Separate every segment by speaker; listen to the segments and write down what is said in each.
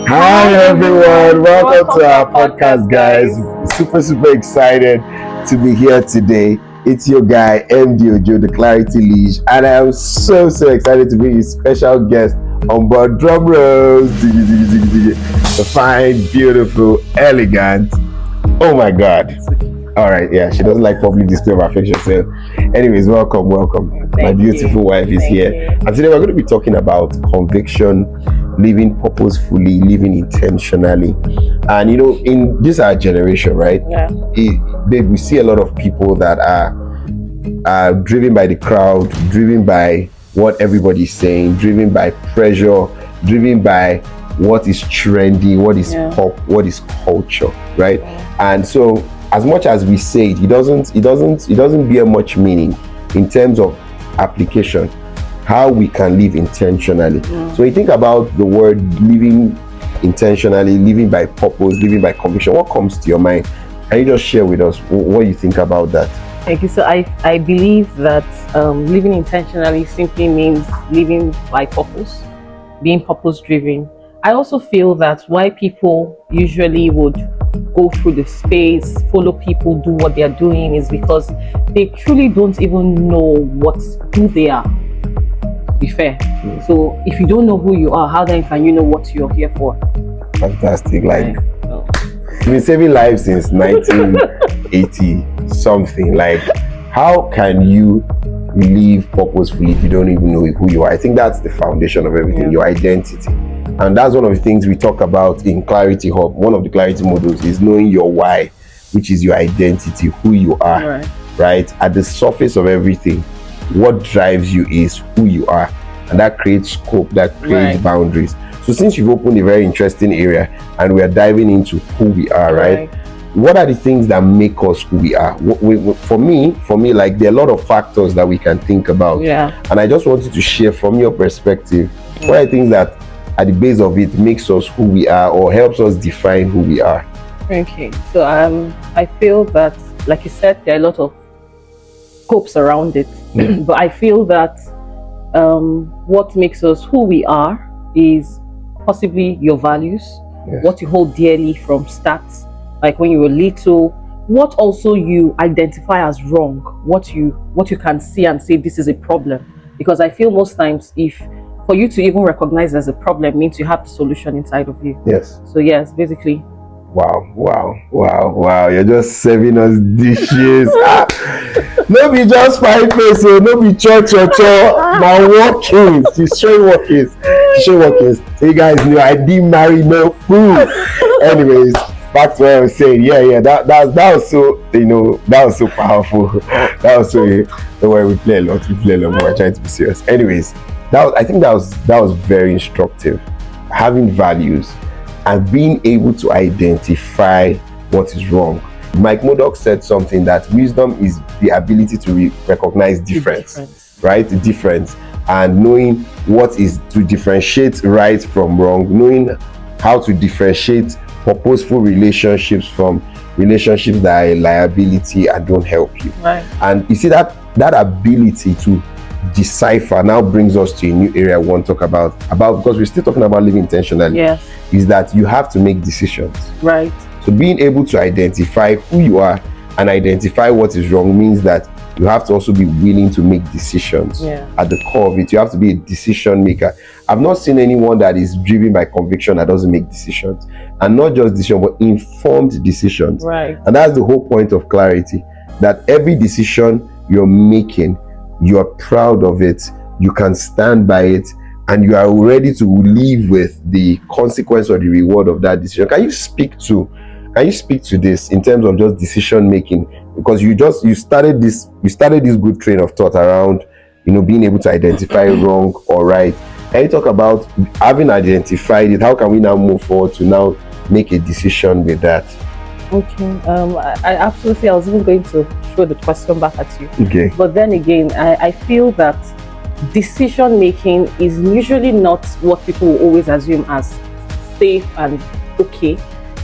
Speaker 1: Hi everyone, welcome to our podcast, guys. Super excited to be here today. It's your guy MD Ojo, the Clarity Leash, and I am so excited to be a special guest on board. Drum rolls, the fine, beautiful, elegant. Oh my God! All right, yeah, she doesn't like public display of affection. So, anyways, welcome. My beautiful wife is here, and today we're going to be talking about conviction, living purposefully, living intentionally. And in this our generation, right?
Speaker 2: Yeah.
Speaker 1: We see a lot of people that are driven by the crowd, driven by what everybody's saying, driven by pressure, driven by what is trendy, what is pop, what is culture, right? And so, as much as we say it doesn't bear much meaning in terms of application, how we can live intentionally. So you think about the word living intentionally, living by purpose, living by conviction. What comes to your mind? Can you just share with us what you think about that?
Speaker 2: Thank you. So I believe that living intentionally simply means living by purpose, being purpose driven. I also feel that why people usually would go through the space, follow people, do what they are doing is because they truly don't even know who they are, to be fair. So if you don't know who you are, how then can you know what you're here for?
Speaker 1: Fantastic. Like, you've been saving lives since 1980 something. Like, how can you live purposefully if you don't even know who you are? I think that's the foundation of everything, your identity. And that's one of the things we talk about in Clarity Hub. One of the Clarity models is knowing your why, which is your identity, who you are, right? At the surface of everything, what drives you is who you are. And that creates scope, that creates boundaries. So since you've opened a very interesting area and we are diving into who we are, right? What are the things that make us who we are? For me, like, there are a lot of factors that we can think about. And I just wanted to share from your perspective, what are the things that at the base of it makes us who we are or helps us define who we are?
Speaker 2: Okay, so I feel that, like you said, there are a lot of scopes around it. But I feel that what makes us who we are is possibly your values, what you hold dearly from stats, like when you were little, what also you identify as wrong, what you can see and say this is a problem. Because I feel most times, for you to even recognize as a problem means you have the solution inside of you. So yes, basically.
Speaker 1: Wow. You're just serving us dishes. No be just 5 pesos, no be church. Now workings. She's showing workings. So you guys know I didn't marry no food. Anyways, back to what I was saying. That was so, that was so powerful. That was so, don't worry, we play a lot, we're trying to be serious. Anyways, I think that was very instructive. Having values and being able to identify what is wrong. Mike Murdoch said something, that wisdom is the ability to recognize difference, right? The difference, and knowing what is to differentiate right from wrong, knowing how to differentiate purposeful relationships from relationships that are a liability and don't help you. And you see that ability to decipher now brings us to a new area we want to talk about because we're still talking about living intentionally. Is that you have to make decisions, so being able to identify who you are and identify what is wrong means that you have to also be willing to make decisions. At the core of it, you have to be a decision maker. I've not seen anyone that is driven by conviction that doesn't make decisions, and not just decisions, but informed decisions. And that's the whole point of clarity, that every decision you're making, you are proud of it, you can stand by it, and you are ready to live with the consequence or the reward of that decision. Can you speak to this in terms of just decision making? Because you started this good train of thought around being able to identify wrong or right. Can you talk about, having identified it, how can we now move forward to now make a decision with that?
Speaker 2: Okay, I absolutely, I was even going to throw the question back at you.
Speaker 1: Okay.
Speaker 2: But then again, I feel that decision making is usually not what people will always assume as safe and okay.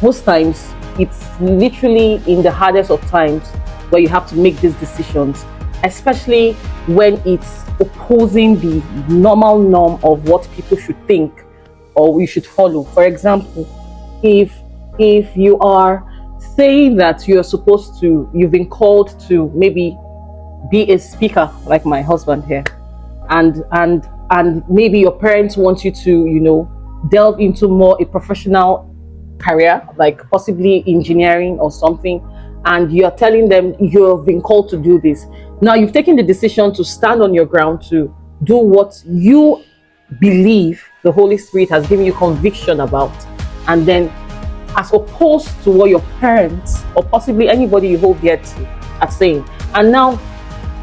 Speaker 2: Most times, it's literally in the hardest of times where you have to make these decisions, especially when it's opposing the normal norm of what people should think or we should follow. For example, if you are saying that you've been called to maybe be a speaker, like my husband here, and maybe your parents want you to, delve into more a professional career, like possibly engineering or something, and you're telling them you've been called to do this. Now you've taken the decision to stand on your ground to do what you believe the Holy Spirit has given you conviction about, and then as opposed to what your parents or possibly anybody you hold dear to are saying. And now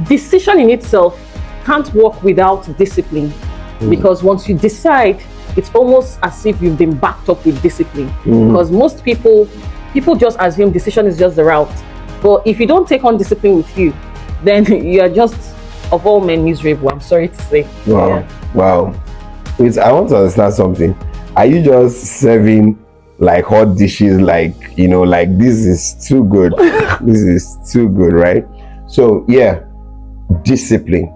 Speaker 2: decision in itself can't work without discipline, because once you decide, it's almost as if you've been backed up with discipline. Because most people just assume decision is just the route, but if you don't take on discipline with you, then you are just of all men miserable, I'm sorry to say.
Speaker 1: Wow. Wait, I want to understand something. Are you just serving like hot dishes, like this is too good? This is too good, right? So yeah, discipline,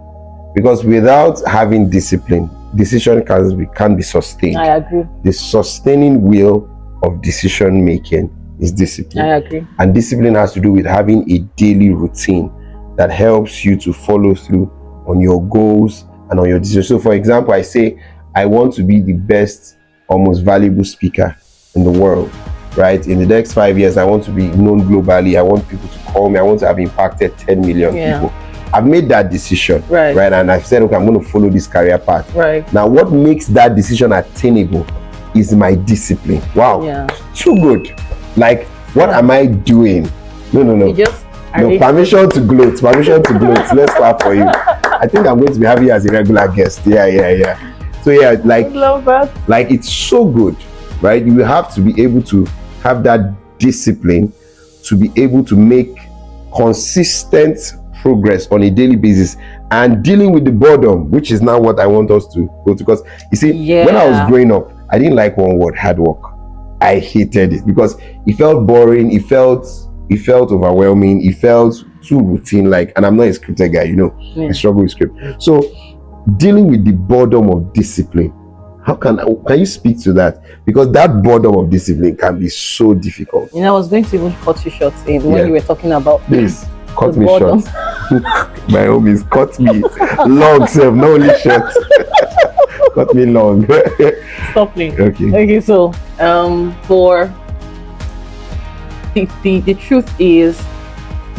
Speaker 1: because without having discipline, decision can't be sustained.
Speaker 2: I agree.
Speaker 1: The sustaining will of decision making is discipline.
Speaker 2: I agree.
Speaker 1: And discipline has to do with having a daily routine that helps you to follow through on your goals and on your decisions. So for example, I say I want to be the best or most valuable speaker in the world, right? In the next 5 years, I want to be known globally. I want people to call me. I want to have impacted 10 million people. I've made that decision, right? And I've said, okay, I'm going to follow this career path.
Speaker 2: Right.
Speaker 1: Now, what makes that decision attainable is my discipline. Wow, too good. Like, what am I doing? No. Permission to gloat. Let's clap for you. I think I'm going to be having you as a regular guest. Yeah. So yeah, like, I love that. Like, it's so good, right? You have to be able to have that discipline to be able to make consistent progress on a daily basis, and dealing with the boredom, which is now what I want us to go to. Because you see, when I was growing up, I didn't like one word: hard work. I hated it because it felt boring, it felt overwhelming, it felt too routine, like, and I'm not a scripted guy, I struggle with script. So dealing with the boredom of discipline, how can you speak to that? Because that boredom of discipline can be so difficult.
Speaker 2: I was going to even cut you short when you were talking about
Speaker 1: this. Cut me short. My homies, cut me long, self, not only short. Cut me long.
Speaker 2: Stop playing.
Speaker 1: Okay.
Speaker 2: So for the truth is,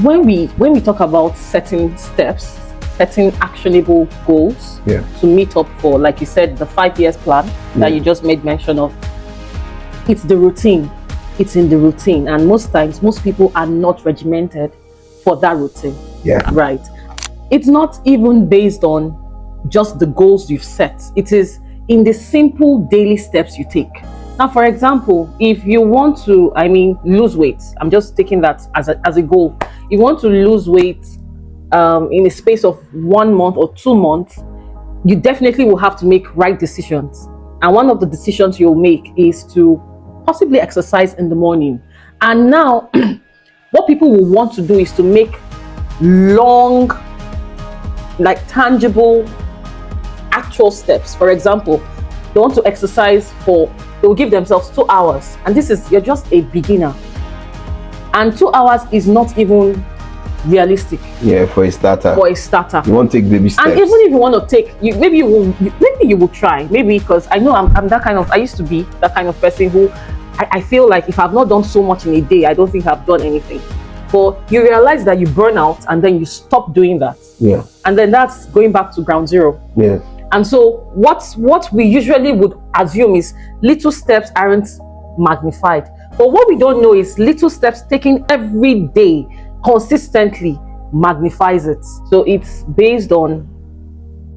Speaker 2: when we talk about setting steps, setting actionable goals to meet up for, like you said, the 5 years plan that you just made mention of, it's the routine. It's in the routine, and most times most people are not regimented for that routine. Right. It's not even based on just the goals you've set. It is in the simple daily steps you take. Now, for example, if you want to, lose weight, I'm just taking that as a goal. If you want to lose weight in a space of 1 month or 2 months, you definitely will have to make right decisions. And one of the decisions you'll make is to possibly exercise in the morning. And now, what people will want to do is to make long, like tangible, actual steps. For example, they want to exercise they will give themselves 2 hours. And you're just a beginner. And 2 hours is not even realistic. Yeah,
Speaker 1: for a starter.
Speaker 2: You
Speaker 1: want to take baby steps.
Speaker 2: And even if you want to take, maybe you will try. Maybe because I know I'm that kind of, I used to be that kind of person who, I feel like if I've not done so much in a day, I don't think I've done anything. But you realize that you burn out and then you stop doing that.
Speaker 1: Yeah.
Speaker 2: And then that's going back to ground zero.
Speaker 1: Yeah.
Speaker 2: And so what we usually would assume is little steps aren't magnified. But what we don't know is little steps taken every day consistently magnifies it. So it's based on,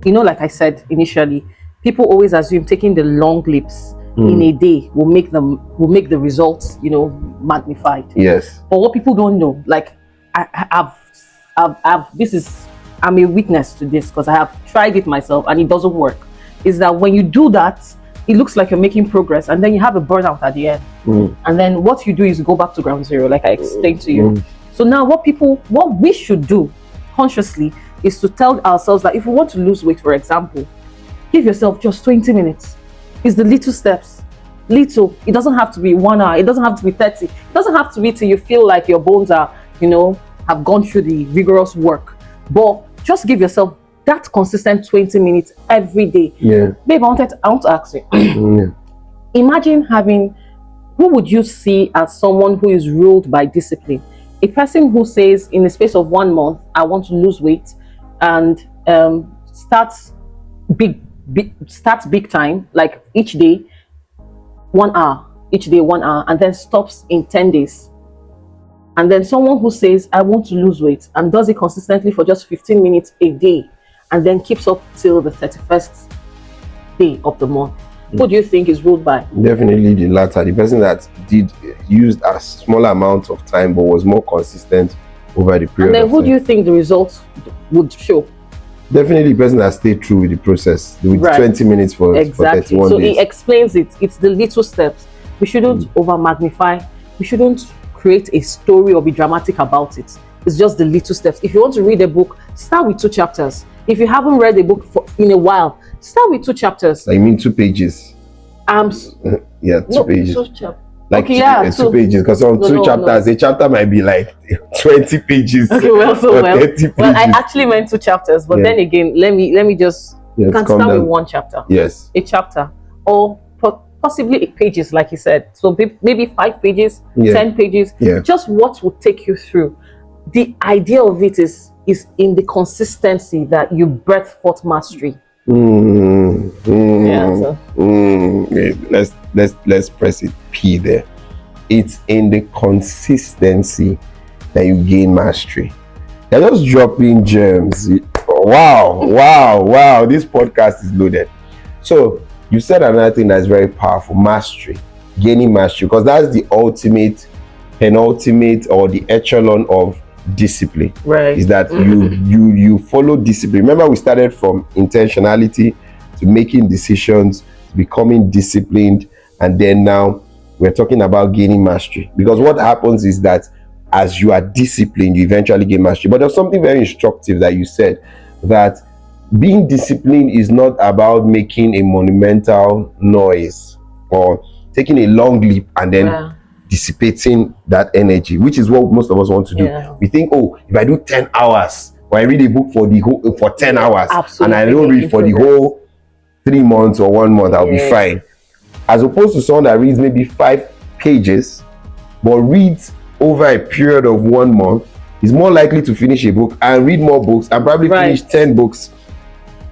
Speaker 2: like I said initially, people always assume taking the long leaps in a day will make the results, magnified.
Speaker 1: Yes.
Speaker 2: But what people don't know, like I'm a witness to this because I have tried it myself and it doesn't work, is that when you do that, it looks like you're making progress and then you have a burnout at the end. And then what you do is go back to ground zero, like I explained to you. So now what we should do consciously is to tell ourselves that if we want to lose weight, for example, give yourself just 20 minutes. It's the little steps. Little. It doesn't have to be 1 hour. It doesn't have to be 30. It doesn't have to be till you feel like your bones are, have gone through the rigorous work. But just give yourself that consistent 20 minutes every day.
Speaker 1: Yeah.
Speaker 2: Babe, I want to ask you.
Speaker 1: Yeah.
Speaker 2: Imagine who would you see as someone who is ruled by discipline? A person who says, in the space of 1 month, I want to lose weight, and starts big time, like each day 1 hour, and then stops in 10 days. And then someone who says, I want to lose weight, and does it consistently for just 15 minutes a day, and then keeps up till the 31st day of the month. Who do you think is ruled by?
Speaker 1: Definitely the latter. The person that used a smaller amount of time but was more consistent over the period.
Speaker 2: And then who do you think the results would show?
Speaker 1: Definitely the person that stayed through with the process, with 20 minutes for 31
Speaker 2: so
Speaker 1: days.
Speaker 2: he explains it. It's the little steps. We shouldn't over magnify. We shouldn't create a story or be dramatic about it. It's just the little steps. If you want to read a book, start with 2 chapters. If you haven't read a book in a while, start with 2 chapters.
Speaker 1: I mean 2 pages. Yeah, 2 pages.
Speaker 2: 2 chapters.
Speaker 1: Like
Speaker 2: okay, yeah,
Speaker 1: 2 pages, because on 2 chapters, a chapter might be like 20 pages.
Speaker 2: Okay, well,
Speaker 1: 30 pages.
Speaker 2: Well, I actually meant 2 chapters, but then again, let me just you can start with 1 chapter.
Speaker 1: Yes.
Speaker 2: A chapter, or possibly 8 pages, like you said. So maybe 5 pages, 10 pages.
Speaker 1: Yeah.
Speaker 2: Just what will take you through. The idea of it is in the consistency that you birth forth mastery.
Speaker 1: Let's press it P there. It's in the consistency that you gain mastery. They're just dropping gems. Wow. This podcast is loaded. So you said another thing that's very powerful: mastery, gaining mastery, because that's the ultimate, penultimate, or the echelon of discipline.
Speaker 2: Right.
Speaker 1: Is that you follow discipline. Remember, we started from intentionality to making decisions, to becoming disciplined, and then now we're talking about gaining mastery. Because what happens is that as you are disciplined, you eventually gain mastery. But there's something very instructive that you said, that being disciplined is not about making a monumental noise or taking a long leap and then dissipating that energy, which is what most of us want to do. We think, oh, if I do 10 hours or I read a book for 10 hours and I don't read for the whole 3 months or 1 month, I'll be fine. As opposed to someone that reads maybe 5 pages but reads over a period of 1 month, is more likely to finish a book and read more books and probably finish 10 books,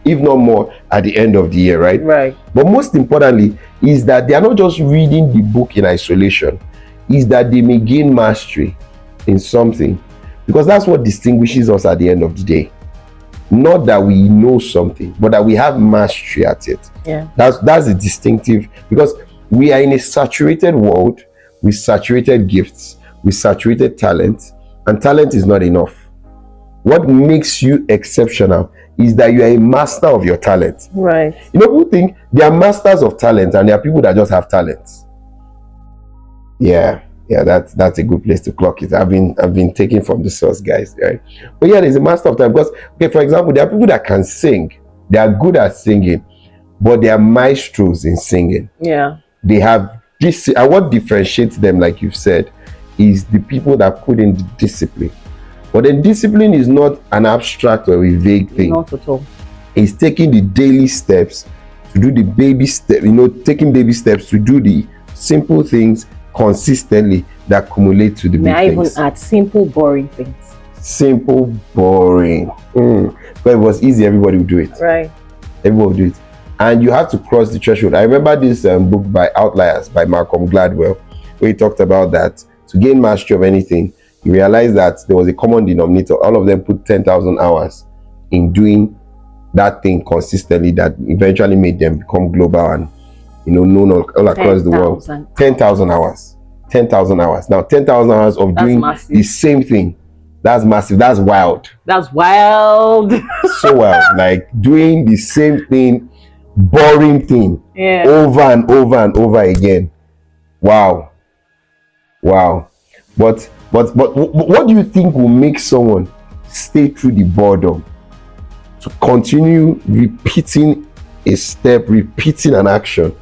Speaker 1: if not more, at the end of the year, right? But most importantly is that they are not just reading the book in isolation, is that they may gain mastery in something, because that's what distinguishes us at the end of the day. Not that we know something, but that we have mastery at it. That's the distinctive, because we are in a saturated world with saturated gifts, with saturated talent, and talent is not enough. What makes you exceptional is that you are a master of your talent.
Speaker 2: Right.
Speaker 1: People think they are masters of talent and there are people that just have talents. Yeah, that's a good place to clock it. I've been taken from the source, guys, right? But yeah, there's a master of talent, because for example, there are people that can sing. They are good at singing, but they are maestros in singing. They have this, and what differentiates them, like you've said, is the people that put in the discipline. But then discipline is not an abstract or a vague thing.
Speaker 2: Not at all.
Speaker 1: It's taking the daily steps to do the baby step, taking baby steps to do the simple things consistently that accumulate to the big things.
Speaker 2: May I even add simple, boring things?
Speaker 1: Simple, boring. But it was easy, everybody would do it.
Speaker 2: Right.
Speaker 1: Everybody would do it. And you have to cross the threshold. I remember this book by Outliers by Malcolm Gladwell, where he talked about that to gain mastery of anything, you realize that there was a common denominator. All of them put 10,000 hours in doing that thing consistently, that eventually made them become global and known all across the world. 10,000 hours. 10,000 hours. Now 10,000 hours of doing the same thing. That's massive. That's wild.
Speaker 2: That's wild.
Speaker 1: So wild. Like doing the same thing, boring thing, over and over and over again. Wow. But what do you think will make someone stay through the boredom, to continue repeating a step, repeating an action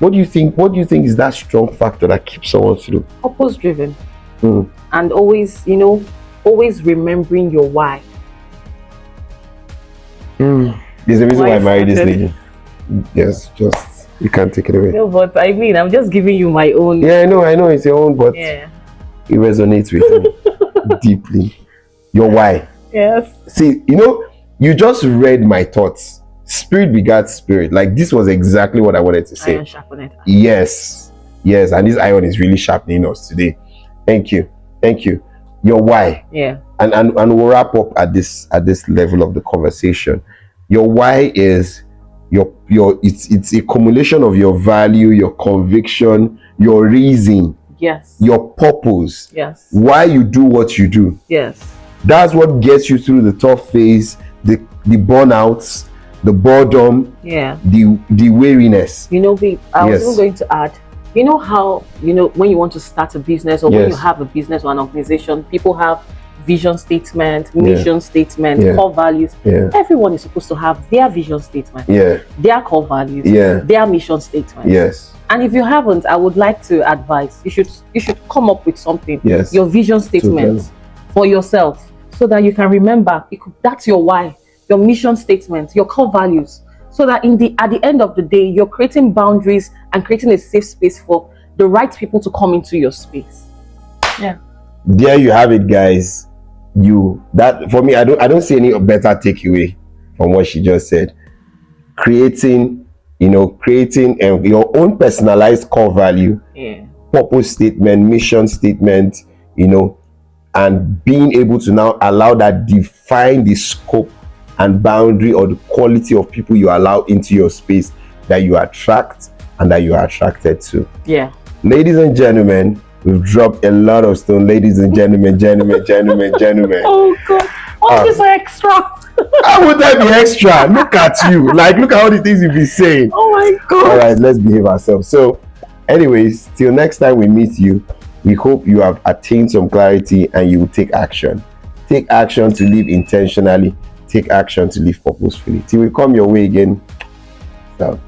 Speaker 1: What do you think? What do you think is that strong factor that keeps someone through?
Speaker 2: Purpose driven.
Speaker 1: Mm.
Speaker 2: And always, always remembering your why.
Speaker 1: There's a reason why I married this lady. Yes, just you can't take it away.
Speaker 2: No, but I mean, I'm just giving you my own.
Speaker 1: Yeah, I know it's your own, but
Speaker 2: Yeah.
Speaker 1: it resonates with me deeply. Your why.
Speaker 2: Yes.
Speaker 1: See, you just read my thoughts. Spirit begat spirit. Like, this was exactly what I wanted to say.
Speaker 2: Iron sharpened.
Speaker 1: Yes, and this iron is really sharpening us today. Thank you. Your why.
Speaker 2: Yeah.
Speaker 1: And we'll wrap up at this level of the conversation. Your why is it's a accumulation of your value, your conviction, your reason.
Speaker 2: Yes.
Speaker 1: Your purpose.
Speaker 2: Yes.
Speaker 1: Why you do what you do.
Speaker 2: Yes.
Speaker 1: That's what gets you through the tough phase, the burnouts, the boredom, the weariness.
Speaker 2: Babe, I was even going to add, how, when you want to start a business or when you have a business or an organization, people have vision statement, mission statement, core values. Everyone is supposed to have their vision statement, their core values, their mission statement.
Speaker 1: Yes.
Speaker 2: And if you haven't, I would like to advise you should come up with something, your vision statement for yourself, so that you can remember that's your why, your mission statement, your core values, so that at the end of the day, you're creating boundaries and creating a safe space for the right people to come into your space. Yeah.
Speaker 1: There you have it, guys. For me, I don't see any better takeaway from what she just said. Creating your own personalized core value, purpose statement, mission statement, and being able to now allow that define the scope and boundary or the quality of people you allow into your space that you attract and that you are attracted to.
Speaker 2: Yeah.
Speaker 1: Ladies and gentlemen, we've dropped a lot of stone. Ladies and gentlemen.
Speaker 2: Oh God, what is extra?
Speaker 1: How would that be extra? Look at you. Look at all the things you've been saying.
Speaker 2: Oh my God.
Speaker 1: All right, let's behave ourselves. So, anyways, till next time we meet you, we hope you have attained some clarity and you will take action. Take action to live intentionally. Take action to live purposefully. Till we come your way again. So.